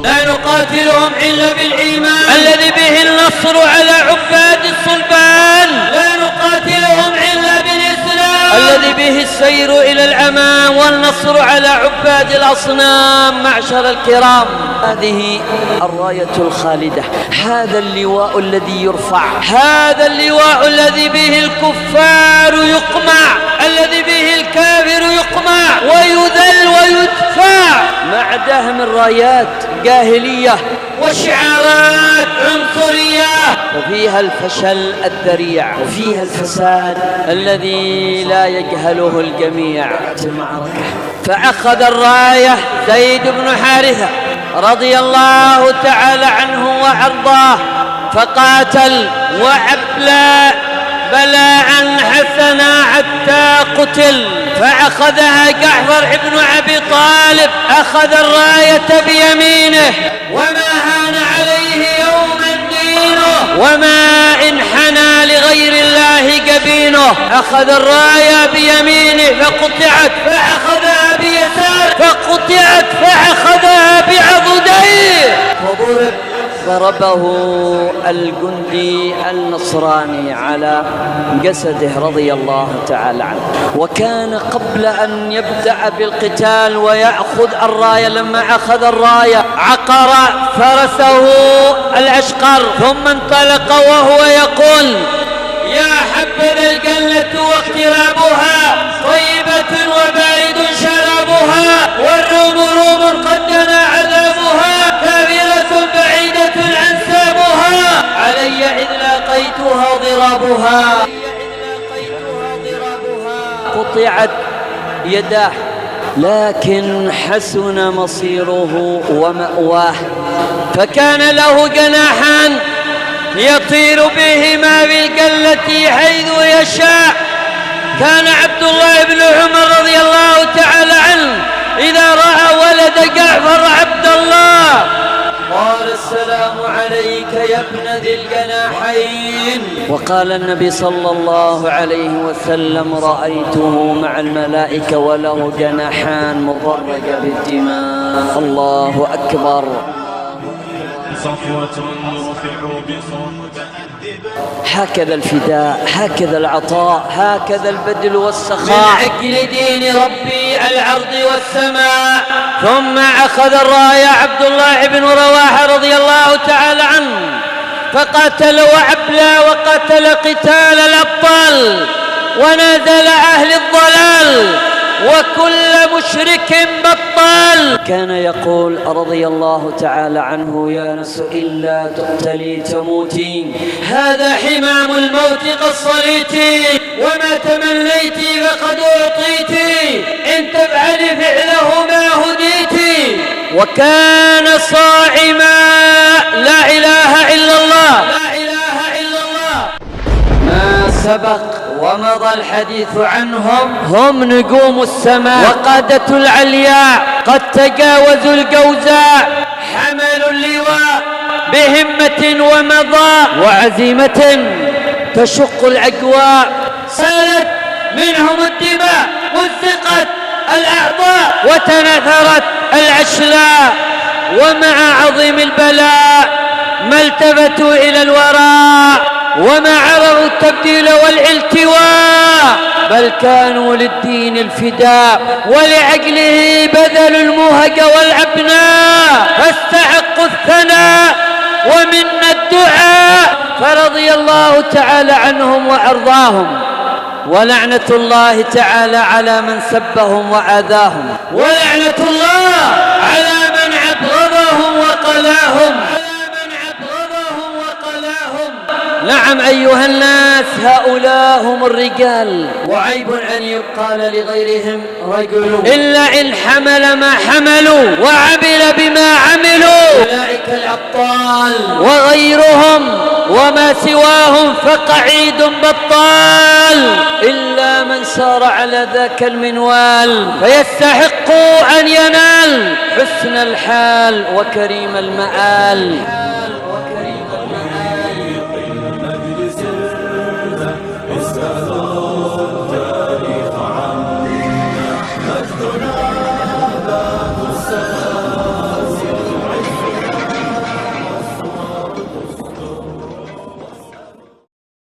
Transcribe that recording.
لا نقاتلهم إلا بالإيمان الذي به النصر على عباد الصلبان، لا نقاتلهم إلا بالإسلام الذي به السير إلى الأمان والنصر على عباد الأصنام. معشر الكرام، هذه الراية الخالدة، هذا اللواء الذي يرفع، هذا اللواء الذي به الكفار يقمع، الذي به الكافر يقمع ويذل ويدفع، مع دهم الرايات جاهلية وشعارات عنصرية، وفيها الفشل الذريع، وفيها الفساد الذي لا يجهله الجميع. المعركة فأخذ الراية زيد بن حارثة رضي الله تعالى عنه وأرضاه، فقاتل وأبلى بلاء حسنا حتى قتل، فأخذها جعفر بن أبي طالب، أخذ الراية بيمينه وما هان عليه يوما دينه وما انحنى لغير الله جبينه. أخذ الراية بيمينه فقطعت، فأخذها بيساره فقطعت، فأخذها بعضديه ضربه الجندي النصراني على جسده رضي الله تعالى عنه. وكان قبل أن يبدأ بالقتال ويأخذ الراية، لما أخذ الراية عقر فرسه الأشقر، ثم انطلق وهو يقول: يا حبذا الجنة واقترابها، طيبة وبارد شرابها، والروم روم قد دنا عذابها، كافرة بعيدة أنسابها، علي إذ لاقيتها ضرابها. قطعت يداه، لكن حسن مصيره ومأواه، فكان له جناحان يطير بهما بالجلة حيث يشاء. كان عبد الله بن عمر رضي الله تعالى عنه إذا رأى ولد جعفر عبد الله قال: السلام عليك يا ابن ذي الجناحين. وقال النبي صلى الله عليه وسلم: رأيته مع الملائكة وله جناحان مضرجة بالدماء. الله أكبر. صفوة رفعوا بصوت هكذا الفداء، هكذا العطاء، هكذا البذل والسخاء من أجل دين ربي الأرض والسماء. ثم أخذ الراية عبد الله بن رواحة رضي الله تعالى عنه، فقاتل وأبلى وقتل قتال الأبطال، ونازل أهل الضلال وكل مشرك بطال. كان يقول رضي الله تعالى عنه: يا نفس إلا تقتلي تموتي، هذا حمام الموت قد صليتي، وما تمنيتي فقد أعطيتي، إن تفعلي فعله ما هديتي. وكان صائما لا إله إلا الله، لا إله إلا الله. ما سبق ومضى الحديث عنهم، هم نجوم السماء وقادة العلياء، قد تجاوزوا الجوزاء، حملوا اللواء بهمة ومضى وعزيمة تشق الأجواء، سالت منهم الدماء، مزقت الأعضاء، وتنثرت الأشلاء، ومع عظيم البلاء ما التفتوا إلى الوراء وما عرفوا التبديل والالتواء، بل كانوا للدين الفداء، ولأجله بذلوا المهج والأبناء، فاستحقوا الثناء ومنا الدعاء، فرضي الله تعالى عنهم وأرضاهم، ولعنة الله تعالى على من سبهم وآذاهم، ولعنة الله على من أبغضهم وقلاهم. نعم أيها الناس، هؤلاء هم الرجال، وعيب أن يقال لغيرهم رجل إلا إن حمل ما حملوا وعمل بما عملوا. أولئك الأبطال، وغيرهم وما سواهم فقعيد بطال، إلا من سار على ذاك المنوال فيستحق أن ينال حسن الحال وكريم المآل.